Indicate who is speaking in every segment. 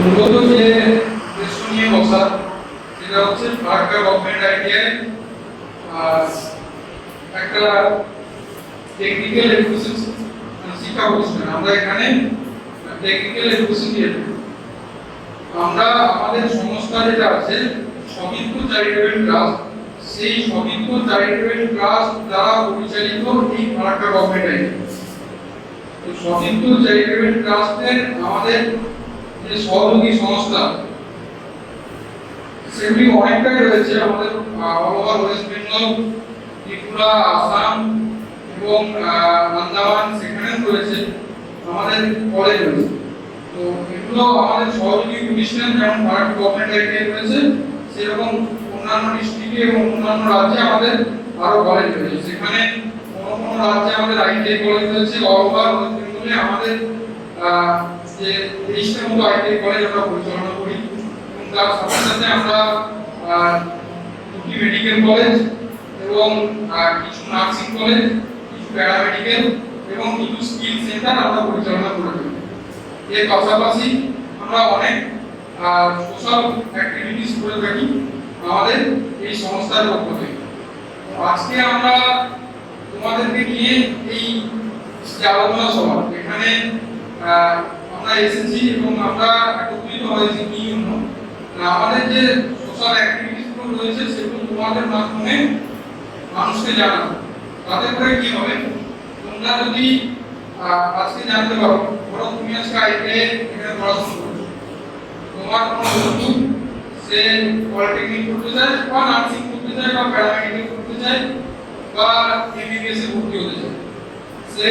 Speaker 1: মূলত যে প্রশ্ন নিয়ে বসা সেটা হচ্ছে ফারাক্কা গভর্নমেন্ট আইটিআই একটা টেকনিক্যাল এডুকেশন শিক্ষা প্রতিষ্ঠান। আমরা এখানে টেকনিক্যাল এডুকেশন দিয়ে থাকি। আমরা আমাদের সংস্থা যেটা আছে সবিত্র চ্যারিটেবল ট্রাস্ট, সেই সবিত্র চ্যারিটেবল ট্রাস্ট দ্বারা পরিচালিত এই ফারাক্কা গভর্নমেন্ট আইটিআই। তো সবিত্র চ্যারিটেবল ট্রাস্টের আমাদের যে সহযোগী সংস্থা সেগুলি অনেকটাই রয়েছে। আমাদের all over West Bengal, Tripura, Assam এবং আন্দামান সেখানেও রয়েছে আমাদের কলেজ রয়েছে। তো এগুলো আমাদের সহযোগী প্রতিষ্ঠান, যেমন ফারাক্কা গভর্নমেন্ট আইটিআই রয়েছে সেরকম অন্যান্য ডিস্ট্রিক্টে এবং অন্যান্য রাজ্যে আমাদের আরো কলেজ রয়েছে। সেখানে কোনো রাজ্যে আমাদের আইটিআই কলেজ রয়েছে। অল ওভার ওয়েস্ট বেঙ্গলে আমাদের যে 30টার মতো আইটিআই কলেজ আমরা পরিচালনা করি এবং তার সাথে সাথে আমরা দুটি মেডিকেল কলেজ এবং কিছু নার্সিং কলেজ, কিছু প্যারামেডিকেল এবং কিছু স্কিল সেন্টার আমরা পরিচালনা করে থাকি। এর পাশাপাশি আমরা অনেক সোশ্যাল অ্যাক্টিভিটিস করে থাকি আমাদের এই সংস্থার পক্ষ থেকে। আজকে আমরা তোমাদেরকে নিয়ে এই যে আলোচনা সভা এখানে আমরা এসেছি এবং আমরা একত্রিত হয়েছি কি জন্য, আমাদের যে সোশ্যাল অ্যাক্টিভিটিস গুলো রয়েছে সেগুলো তোমাদের মাধ্যমে মানুষকে জানাবো। তাতে করে কি হবে, তোমরা যদি আজকে জানতে পারো, ধরো তুমি আজকে আইটিআই এখানে পড়াশোনা করছো, তোমার কোনো বন্ধু সে পলিটেকনিক করতে চায় বা নার্সিং করতে চায় বা প্যারামেডিকেল করতে চায় বা এমবিবিএস এ ভর্তি হতে চায়, সে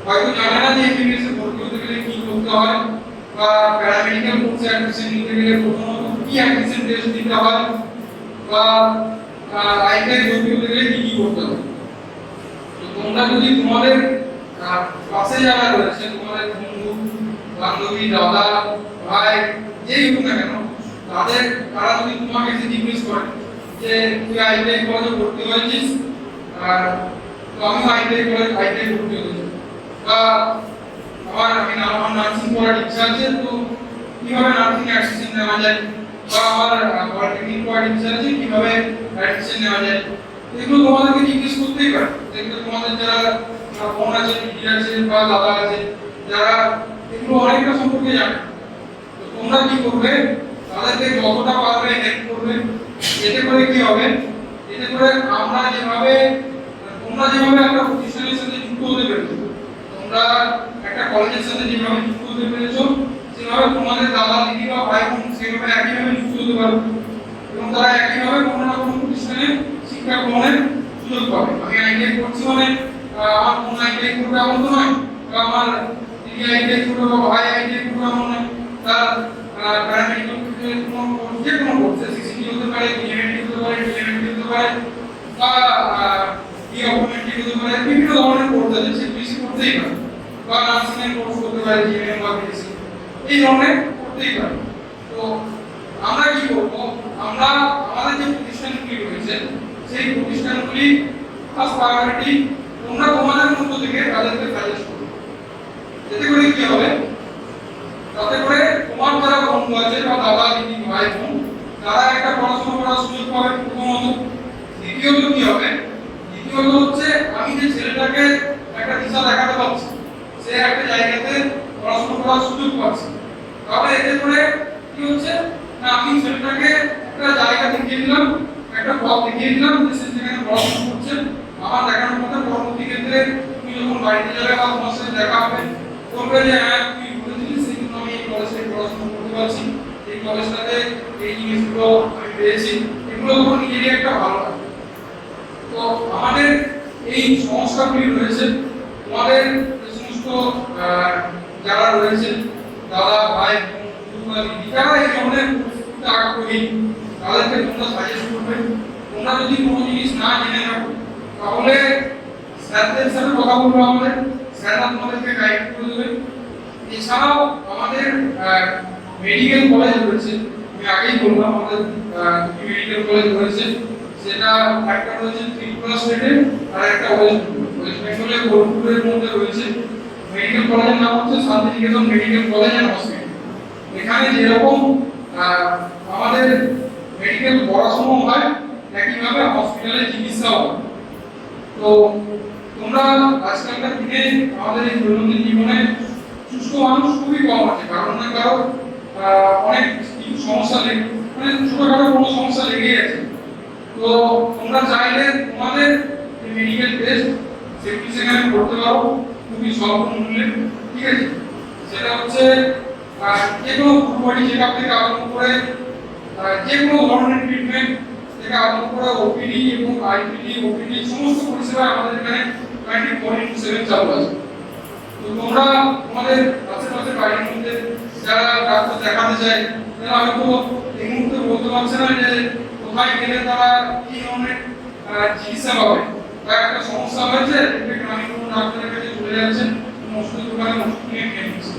Speaker 1: হয়তো জানে না যে এমবিবিএস এ ভর্তি হতে গেলে কি করতে হয় বা প্যারামেডিক্যাল কোর্সে অ্যাডমিশন নিতে গেলে প্রথমত কি অ্যাডমিশন টেস্ট দিতে হয় বা আইটিআই ভর্তি হতে গেলে কি করতে হবে। তো তোমরা যদি তোমাদের পাশে যারা রয়েছে, তোমাদের বন্ধু বান্ধবী, দাদা, ভাই, যেই হোক না কেন, তারা যদি তোমাকে এসে জিজ্ঞেস করে যে তুই আইটিআই কলেজে ভর্তি হয়েছিস, তো আমি আইটিআই ভর্তি হয়েছি, বা আমার নার্সিং পড়ার ইচ্ছা আছে, তো কিভাবে নার্সিং অ্যাডমিশন নেওয়া যায়, বা আমার পলিটেকনিক পড়ার ইচ্ছা আছে কিভাবে অ্যাডমিশন নেওয়া যায়, এগুলো তোমাদেরকে জিজ্ঞেস করতেই পারে। যেগুলো তোমাদের যারা বোন আছে, দিদি আছে বা দাদা আছে, যারা এগুলো অনেকটা সম্পর্কে জানে, তো তোমরা কি করবে, তাদেরকে যতটা পারবে হেল্প করবে। এতে করে কি হবে, এতে করে তোমরা যেভাবে একটা প্রতিষ্ঠানের সাথে যুক্ত হতে পেরেছো, তোমরা একটা কলেজের সাথে যেভাবে যুক্ত হতে পেরেছো, সেভাবে তোমাদের দাদা, দিদি বা ভাই বোন সেভাবে একইভাবে যুক্ত হতে পারবে এবং তারা একইভাবে কোনো না কোনো প্রতিষ্ঠানে শিক্ষা গ্রহণের সুযোগ পাবে। আমি আইটিআই করছি মানে আমার বোন আইটিআই করবে এমন তো নয়, বা আমার দিদি আইটিআই করবে বা ভাই আইটিআই করবে এমন নয়। তার প্যারামেডিক্যাল যে কোনো কোর্সে সিসিটি হতে পারে, ডিএমএলটি হতে পারে, ডিএমএলটি হতে পারে, বা ডিঅকুমেন্টি হতে পারে, বিভিন্ন ধরনের কোর্স আছে, সে বেশি করতেই পারে, বা নার্সিং এর কোর্স করতে পারে, জিএনএম বা বিএসসি, এই ধরনের করতেই পারে। তো আমরা কি করব, আমরা আমাদের যে প্রতিষ্ঠানগুলি রয়েছে সেই প্রতিষ্ঠানগুলি ফার্স্ট প্রায়োরিটি তোমরা তোমাদের মধ্য থেকে তাদেরকে সাজেস্ট করবে। এতে করে কি হবে, তাতে করে তোমার যারা বন্ধু আছে বা দাদা, দিদি, ভাই, বোন, তারা একটা পড়াশোনা করার সুযোগ পাবে প্রথমত। দ্বিতীয়ত কি হবে, দ্বিতীয়ত হচ্ছে আমি যে ছেলেটাকে একটা দিশা দেখাতে পারছি, সে একটা জায়গাতে পড়াশোনা করার সুযোগ পাচ্ছে, তাহলে এতে করে কি হচ্ছে না, আমি ছেলেটাকে একটা জায়গা দেখিয়ে দিলাম, একটা পথ দেখিয়ে দিলাম যে সে যেখানে পড়াশোনা করছে। আমার দেখানোর কথা পরবর্তী ক্ষেত্রে তুমি যখন বাড়িতে যাবে বা তোমার সাথে দেখা হবে, বলবে যে হ্যাঁ তুই বলেছিলিস সেই জন্য আমি এই কলেজে পড়াশোনা করতে পারছি, এই কলেজটাতে এই জিনিসগুলো আমি পেয়েছি, এগুলো তখন নিজেরই একটা ভালো লাগে। তো আমাদের এই সংস্থাগুলি রয়েছে, তোমাদের যে সমস্ত যারা রয়েছে দাদা, ভাই, বোন, দিদি, যারা এই ধরনের আগ্রহী, তাদেরকে তোমরা সাজেস্ট করবে। তোমরা যদি কোনো জিনিস না জেনে থাকো তাহলে স্যারদের সাথে কথা বলবে, আমাদের স্যাররা তোমাদেরকে গাইড করে দেবে। এছাড়াও আমাদের মেডিকেল কলেজ রয়েছে, আমি আগেই বললাম আমাদের দুটি মেডিকেল কলেজ রয়েছে, সেটা একটা রয়েছে ত্রিপুরা স্টেটে আর একটা ওয়েস্ট বেঙ্গলের বোলপুরের মধ্যে রয়েছে। মেডিকেল কলেজের নাম হচ্ছে Santiniketan medical college and hospital. এখানে যেরকম আমাদের মেডিকেল পড়াশোনা হয় একইভাবে হসপিটালে চিকিৎসা হয়। তো তোমরা আজকালকার দিনে আমাদের এই দৈনন্দিন জীবনে সুস্থ মানুষ খুবই কম আছে, কারণ না কারো অনেক কিছু সমস্যা লেগে, মানে ছোটখাটো কোনো সমস্যা লেগেই আছে। তো তোমরা চাইলে তোমাদের মেডিকেল টেস্ট সেফটি সেখানে করতে পারো খুবই স্বল্প মূল্যে, ঠিক আছে? সেটা হচ্ছে যে কোনো ফুল বডি চেকআপ থেকে আরম্ভ করে যে কোনো ধরনের ট্রিটমেন্ট থেকে আরম্ভ করে ওপিডি এবং আইপিডি ওপিডি সমস্ত পরিষেবা আমাদের এখানে 24/7 চালু আছে। তো তোমরা তোমাদের আশেপাশে বাড়ির মধ্যে যারা ডাক্তার দেখাতে চায় তারা হয়তো এই মুহূর্তে বলতে পারছে না যে কোথায় গেলে তারা কি ধরনের চিকিৎসা পাবে, বা একটা সমস্যা হয়েছে গ্রামীণ কোনো ডাক্তারের কাছে চলে যাচ্ছেন, ওষুধের দোকানে ওষুধ কিনে খেয়ে নিচ্ছে।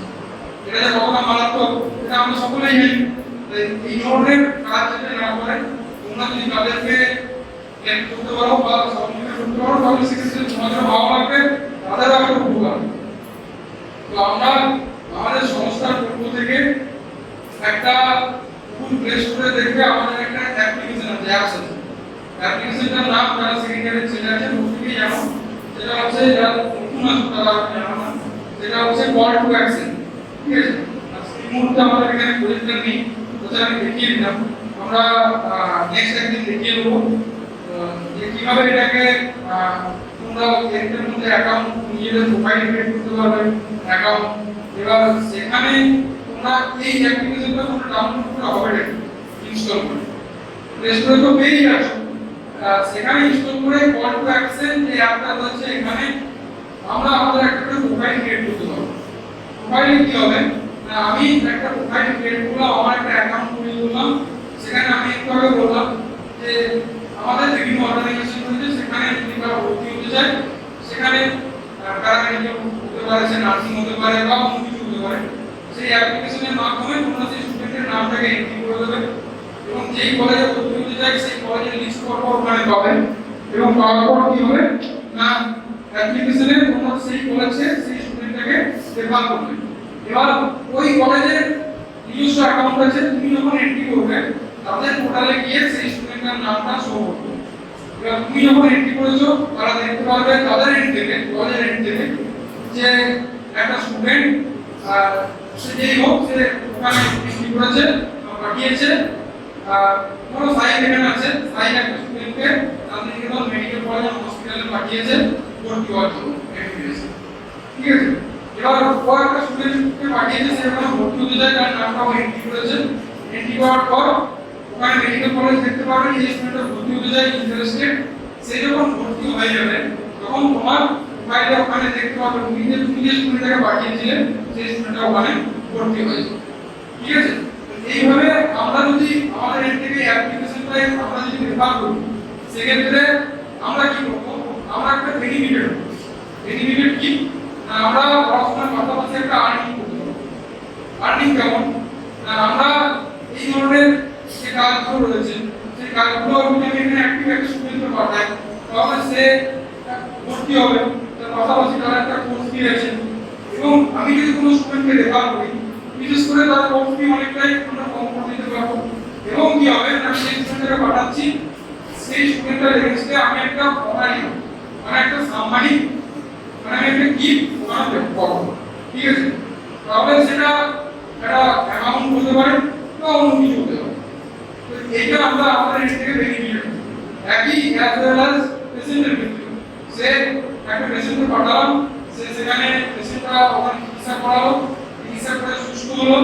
Speaker 1: এটা যে কতটা মারাত্মক এটা আমরা সকলেই জানি। এই ধরনের কাজ যাতে না করে তোমরা যদি তাদেরকে হেল্প করতে পারো বা সহযোগিতা করতে পারো তাহলে সেক্ষেত্রে তোমাদের ভালো লাগবে, তাদেরও একটা উপকার। তো আমরা আমাদের সংস্থার পক্ষ থেকে একটা ফুল প্লে স্টোরে দেখবে আমাদের একটা অ্যাপ্লিকেশন আছে, অ্যাপস আছে। অ্যাপ্লিকেশনটার নাম যারা সেকেন্ডারি ছেলে আছে প্রত্যেকেই জানো, যেটা হচ্ছে যারা নতুন আছে তারা জানো না, যেটা হচ্ছে কল টু অ্যাকশন, ঠিক আছে? এই মুহূর্তে আমাদের এখানে প্রজেক্টটা নেই, তো আমি দেখিয়ে দিলাম, আমরা নেক্সট একদিন দেখিয়ে দেবো যে কিভাবে এটাকে তোমরা এর মধ্যে অ্যাকাউন্ট নিজেদের প্রোফাইল ক্রিয়েট করতে পারবে অ্যাকাউন্ট। এবার সেখানে তোমরা এই অ্যাপ্লিকেশনটা তোমরা ডাউনলোড করে হবে ইনস্টল করে প্লে স্টোরে তো পেয়ে যাচ্ছ, সেখানে ইনস্টল করে কল টু অ্যাকশন যে অ্যাপটা রয়েছে এখানে আমরা আমাদের একটা করে প্রোফাইল ক্রিয়েট করতে পারবো। প্রোফাইলে কি হবে না, আমি একটা প্রোফাইল ক্রিয়েট করলাম, আমার একটা অ্যাকাউন্ট খুলে দিলাম, সেখানে আমি একটু বললাম যে আমাদের বিভিন্ন অর্গানাইজেশন রয়েছে, সেখানে যদি কারো ভর্তি হতে চায় সেখানে প্যারামেডিক্যাল হতে পারে, সে নার্সিং হতে পারে বা অন্য কিছু হতে পারে, সেই অ্যাপ্লিকেশনের মাধ্যমে তোমরা সেই স্টুডেন্টের নামটাকে এন্ট্রি করে দেবে এবং যেই কলেজে ভর্তি হতে চায় সেই কলেজের লিস্ট করবো ওখানে পাবে, এবং পাওয়ার পর কি হবে না অ্যাপ্লিকেশনে তোমরা সেই কলেজে সেই স্টুডেন্টটাকে রেফার করবে। এবার ওই কলেজের নিজস্ব অ্যাকাউন্ট আছে, তুমি যখন এন্ট্রি করবে তাদের পোর্টালে গিয়ে সেই স্টুডেন্টের নামটা শো করবে। এবার তুমি যখন এন্ট্রি করেছো তারা দেখতে পারবে তাদের এন্ড থেকে, কলেজের এন্ড থেকে যে একটা স্টুডেন্ট সে যেই হোক সে ওখানে এন্ট্রি করেছে পাঠিয়েছে, কোনো সাইন এখানে আছে, সাইন একটা স্টুডেন্টকে শান্তিনিকেতন মেডিকেল কলেজ হসপিটালে পাঠিয়েছে ভর্তি হওয়ার জন্য, ঠিক আছে? এবার ও একটা স্টুডেন্টকে পাঠিয়েছে, সে ওখানে ভর্তি হতে যায়, তার নামটা ও এন্ট্রি করেছে, এন্ট্রি করার পর ওখানে মেডিকেল কলেজ দেখতে পাবে যে স্টুডেন্টটা ভর্তি হতে যায় ইন্টারেস্টেড, সে যখন ভর্তি হয়ে যাবে তখন তোমার ফাইলে ওখানে দেখতে পাবে তুমি যে স্টুডেন্টটাকে পাঠিয়েছিলে সেই স্টুডেন্টটা ওখানে ভর্তি হয়ে যাবে, ঠিক আছে? এইভাবে আমরা যদি আমাদের এন্ড থেকে অ্যাপ্লিকেশনটাই আমরা যদি রেফার করি সেক্ষেত্রে আমরা কি করবো, আমরা একটা বেনিফিট কি আমরা পড়াশোনার পাশাপাশি একটা আর্নিং করতে পারবো। আর্নিং কেমন না, আমরা এই ধরনের যে কাজগুলো রয়েছে সেই কাজগুলো যদি আমি এখানে অ্যাক্টিভ একটা স্টুডেন্টকে পাঠাই তাহলে সে ভর্তি হবে, তার পাশাপাশি তার একটা কোর্স ফি আছে, এবং আমি যদি কোনো স্টুডেন্টকে রেফার করি বিশেষ করে তার কোর্স ফি অনেকটাই আমরা কম করে দিতে পারবো, এবং কি হবে না সেই স্টুডেন্টকে পাঠাচ্ছি সেই স্টুডেন্টের এগেইনস্টে আমি একটা অনারি মানে একটা সাম্মানিক মানে আমি একটা গিফট ওখানে করবো, ঠিক আছে? তাহলে সেটা একটা অ্যামাউন্ট হতে পারে বা অন্য কিছু হতে পারে। তো এইটা আমরা আমাদের এর থেকে বেনিফিট একই অ্যাজ ওয়েল অ্যাজ পেশেন্টের ক্ষেত্রে সে একটা পেশেন্টকে পাঠালাম, সে সেখানে পেশেন্টটা ওখানে চিকিৎসা করালো, চিকিৎসা করে সুস্থ হলো,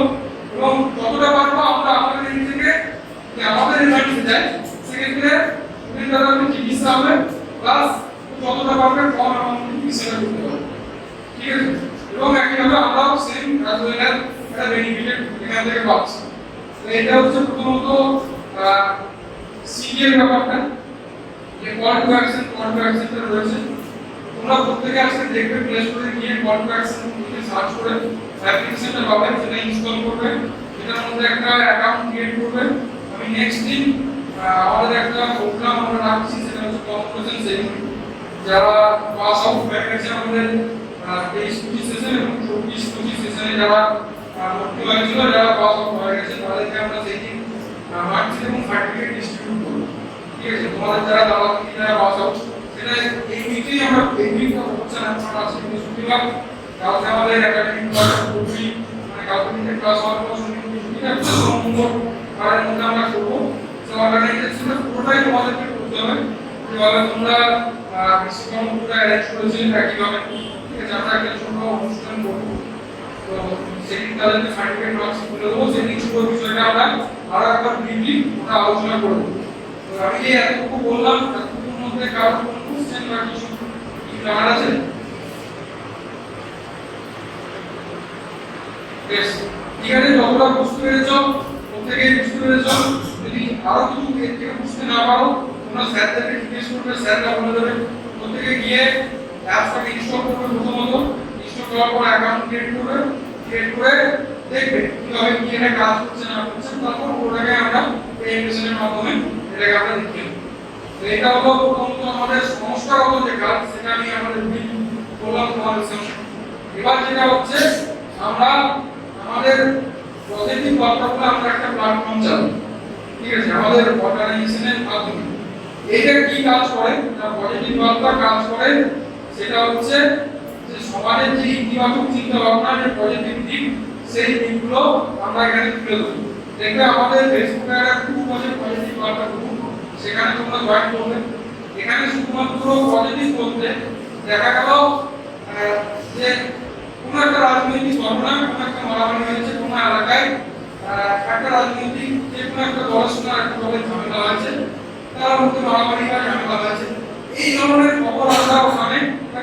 Speaker 1: এবং যতটা পারবো আমরা আমাদের এর থেকে যে আমাদের রেজাল্ট যায় সেক্ষেত্রে স্টুডেন্টরা চিকিৎসা হবে প্লাস যতটা পারবে কম অ্যামাউন্টে চিকিৎসা করতে হবে, ঠিক আছে? এবং একইভাবে আমরাও সেম অ্যাজ ওয়েল অ্যাজ একটা বেনিফিট এখান থেকে পাচ্ছি। তো এটা হচ্ছে প্রথমত সিরিয়াল ব্যাপারটা যে কল টু অ্যাকশনটা রয়েছে, তোমরা প্রত্যেকে আজকে দেখবে প্লে স্টোরে গিয়ে কল টু অ্যাকশন লিখে সার্চ করে অ্যাপ্লিকেশনটা পাবে, সেটা ইনস্টল করবে, এটার মধ্যে একটা অ্যাকাউন্ট ক্রিয়েট করবে। আমি নেক্সট দিন আমাদের একটা প্রোগ্রাম আমরা রাখছি, সেটা হচ্ছে কনভারসেশন সেশন, যারা পাস আউট হয়ে গেছে আমাদের 23-25 সেশন এবং 24-25 সেশনে যারা ভর্তি হয়েছিল, যারা পাস আউট হয়ে গেছে তাদেরকে আমরা সেই দিন মার্কশিট এবং সার্টিফিকেট ডিস্ট্রিবিউট করব। ঠিক আছে, তোমাদের যারা দাবা যারা পাস আউট, সেটা এই উইকেই আমরা এই উইকটা হচ্ছে না, আমরা আজকে বৃহস্পতিবার, কালকে আমাদের একাডেমিক ক্লাস করবি, মানে কালকে থেকে ক্লাস হওয়ার পর বৃহস্পতিবার সোমবার কারের মধ্যে আমরা করবো। তো অর্গানাইজেশনটা পুরোটাই তোমাদেরকে করতে হবে, যেভাবে তোমরা বিশ্বকর্ম পুরোটা অ্যারেঞ্জ করেছিলে একইভাবে। ঠিক আছে, আমরা একটা ছোট অনুষ্ঠান করবো, তো সেদিন তাদেরকে সার্টিফিকেট মার্কশিট তুলে দেবো। সেদিন পুরো বিষয়টা আমরা আরো একবার ব্রিফলি ওটা আলোচনা করবো। তো আমি যে এতটুকু বললাম, এতটুকুর মধ্যে কারোর কোনো কোশ্চেন বা কিছু জানার আছে? বেশ, ঠিক আছে, যতটা বুঝতে পেরেছো প্রত্যেকেই বুঝতে পেরেছো। যদি আরো কিছু এর থেকে বুঝতে না পারো, তোমরা স্যারদেরকে জিজ্ঞেস করবে, স্যাররা বলে দেবে। প্রত্যেকে গিয়ে অ্যাপসটাকে ইনস্টল করবে, প্রথমত ইনস্টল করার পর অ্যাকাউন্ট ক্রিয়েট করবে, ক্রিয়েট করে দেখবে কিভাবে কি এটা কাজ করছে না করছে, তারপর ওটাকে আমরা প্রেজেন্টেশনের মাধ্যমে এটাকে আমরা দেখি। তো এটা হলো প্রথমত আমাদের সংস্কারগত যে কাজ, সেটা আমি আমাদের বললাম তোমাদের সামনে। এবার যেটা হচ্ছে, আমরা আমাদের পজিটিভ বার্তাগুলো আমরা একটা প্ল্যাটফর্ম চালাই। ঠিক আছে, আমাদের অর্গানাইজেশনের মাধ্যমে এইটা কি কাজ করে না, পজিটিভ বার্তা কাজ করে সেটা হচ্ছে যে সমাজের যে ইতিবাচক চিন্তা ভাবনা, যে পজিটিভ দিক, সেই দিকগুলো আমরা এখানে তুলে ধরি। দেখবে আমাদের ফেসবুকে একটা গ্রুপ আছে পজিটিভ বার্তা গ্রুপ, সেখানে তোমরা জয়েন করবে। এখানে শুধুমাত্র পজিটিভ বলতে দেখা গেল যে কোনো একটা রাজনৈতিক ঘটনা, কোনো একটা মারামারি হয়েছে কোনো এলাকায়, একটা রাজনৈতিক যে কোনো একটা দলের সঙ্গে একটা দলের ঝামেলা হয়েছে, তার মধ্যে মারামারি বা ঝামেলা হয়েছে, এই ধরনের খবর আমরা ওখানে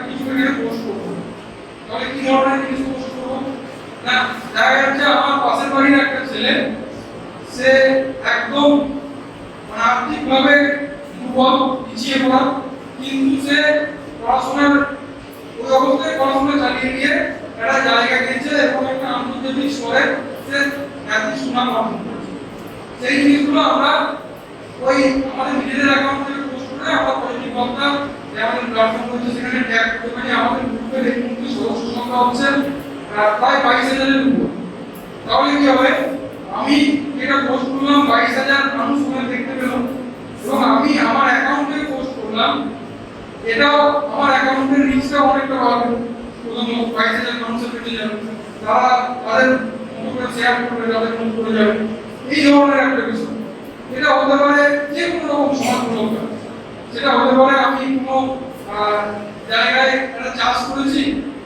Speaker 1: কিছু এখানে পোস্ট করবো। তাহলে কি ধরনের জিনিস পোস্ট করবো না, দেখা যাচ্ছে আমার পাশের বাড়ির একটা ছেলে, সে একদম মানে আর্থিকভাবে দুর্বল, পিছিয়ে পড়া, কিন্তু সে পড়াশোনার ওই অবস্থায় পড়াশোনা চালিয়ে গিয়ে একটা জায়গা গেছে এবং একটা আন্তর্জাতিক স্তরে সে খ্যাতি সুনাম অর্জন করেছে। সেই জিনিসগুলো আমরা ওই আমাদের নিজেদের অ্যাকাউন্ট থেকে পোস্ট করে আমরা পজিটিভ বার্তা যে আমাদের প্ল্যাটফর্ম রয়েছে সেখানে ট্যাগ করতে পারি। আমাদের গ্রুপের এই মুহূর্তে সদস্য সংখ্যা হচ্ছে প্রায় 22,000-এর উপর। তাহলে কি হবে, আমি যেটা পোস্ট করলাম 22,000 মানুষ ওখানে দেখতে পেল, এবং আমি আমার অ্যাকাউন্ট থেকে পোস্ট করলাম, এটাও আমার অ্যাকাউন্টের রিচটা অনেকটা বাড়বে। প্রথম 22,000 মানুষের পেটে যাবে, তারা তাদের মতো করে শেয়ার করবে, তাদের মতো করে যাবে, এই ধরনের একটা বিষয়। এটা হতে পারে যে কোনো রকম সমাজমূলক কাজ, সেটা হতে পারে আমি কোনো জায়গায় একটা চাষ করেছি,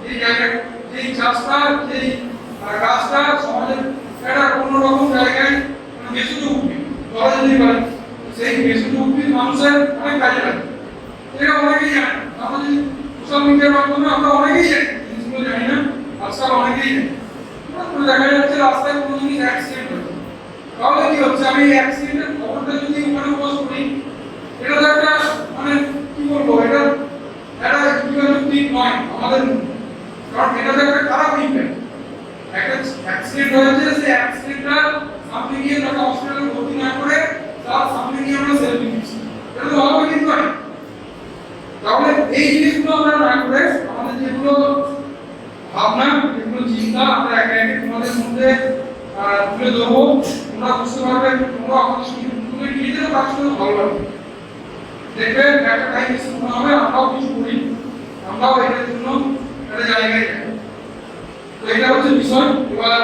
Speaker 1: এই জায়গায় এই চাষটা এই গাছটা সমাজের একটা কোনো রকম জায়গায় ভেষজ উদ্ভিদ ধরা যেতে পারে, সেই ভেষজ উদ্ভিদ মানুষের অনেক কাজে লাগে। এটা অনেকেই জানে, আমরা যদি সোশ্যাল মিডিয়ার মাধ্যমে আমরা অনেকেই জানি, জিনিসগুলো জানি না, আজকাল অনেকেই জানি। দেখা যাচ্ছে রাস্তায় কোনো জিনিস অ্যাক্সিডেন্ট হচ্ছে, তাহলে কি হচ্ছে, আমি এই অ্যাক্সিডেন্টের খবরটা যদি ওখানে পোস্ট করি, এটা তো একটা মানে কি বলবো, এটা একটা ইতিবাচক দিক নয় আমাদের, কারণ এটা তো একটা খারাপ ইম্প্যাক্ট। একটা অ্যাক্সিডেন্ট হয়েছে, সেই অ্যাক্সিডেন্টটা সামনে গিয়ে তাকে হসপিটালে ভর্তি না করে তার সামনে গিয়ে আমরা সেলফি নিচ্ছি, এটা তো ভালো কিন্তু নয়। তাহলে এই জিনিসগুলো আমরা না করে আমাদের যেগুলো ভাবনা, যেগুলো চিন্তা, আমরা একে একে তোমাদের মধ্যে তুলে ধরবো। তোমরা বুঝতে পারবে, তোমরা আমাদের সঙ্গে তুমি নিজেদেরও কাজ করতে ভালো লাগবে। দেখবে একটা টাইম এসে মনে হবে আমরাও কিছু করি, আমরাও এটার জন্য একটা জায়গায় যাই। তো এটা হচ্ছে বিষয়। এবার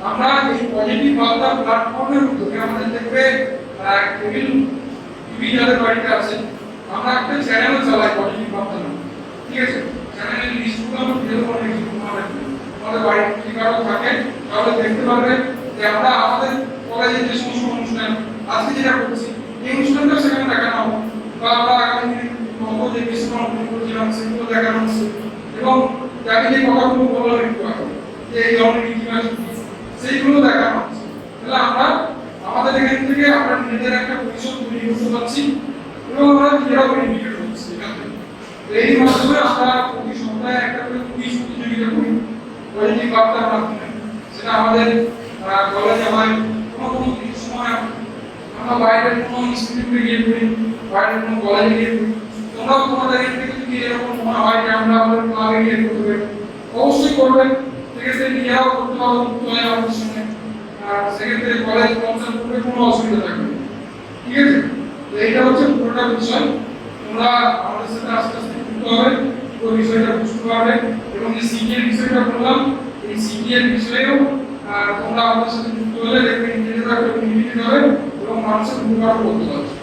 Speaker 1: আমরা এই পজিটিভ বার্তা প্ল্যাটফর্মের উদ্যোগে আমাদের দেখবে কেবিল টিভি যাদের বাড়িতে আছে, আমরা একটা চ্যানেলও চালাই পজিটিভ বার্তা নামে। ঠিক আছে, চ্যানেলের লিস্টগুলো আমরা ভিডিও করে রেখেছি, আমাদের বাড়িতে যদি কারো থাকে তাহলে দেখতে পারবে যে আমরা আমাদের কলেজে যে সমস্ত অনুষ্ঠান আজকে যেটা করছি, এই অনুষ্ঠানটা সেখানে দেখানো হবে, বা আমরা আগামী যে বিশ্বকর্ম করছিলাম সেগুলো দেখানো হচ্ছে, এবং আমি যে কথাগুলো বললাম একটু আগে যে এই ধরনের ইতিবাচক সেইগুলো দেখানো হচ্ছে। তাহলে আমরা আমাদের এখান থেকে আমরা নিজেদের একটা পরিষদ তৈরি করতে পারছি এবং আমরা নিজেরাও বেনিফিট হচ্ছি এখান থেকে। এই মাধ্যমে আমরা প্রতি সপ্তাহে একটা করে কুইজ প্রতিযোগিতা করি পজিটিভ বার্তার মাধ্যমে। সেটা আমাদের কলেজে হয়, কোনো সময় আমরা বাইরের কোনো ইনস্টিটিউটে গিয়ে করি, বাইরের কোনো কলেজে গিয়ে করি। তোমরাও তোমাদের এখান থেকে যদি এরকম মনে হয় যে আমরা আমাদের ক্লাবে গিয়ে করতে পারি, অবশ্যই করবে। ঠিক আছে, নিজেরাও করতে পারো মুক্ত হয়ে আমাদের সঙ্গে, সেক্ষেত্রে কলেজ পৌঁছার পূর্বে কোনো অসুবিধা থাকবে না। ঠিক আছে, তো এইটা হচ্ছে পুরোটা বিষয়। তোমরা আমাদের সাথে আস্তে আস্তে যুক্ত হবে, পুরো বিষয়টা বুঝতে পারবে, এবং এই সিটি এর বিষয়টা বললাম, এই সিটি এর বিষয়েও তোমরা আমাদের সাথে যুক্ত হলে দেখবে নিজেরা একটা কমিউনিটি হবে এবং মানুষের উপকার করতে পারবে।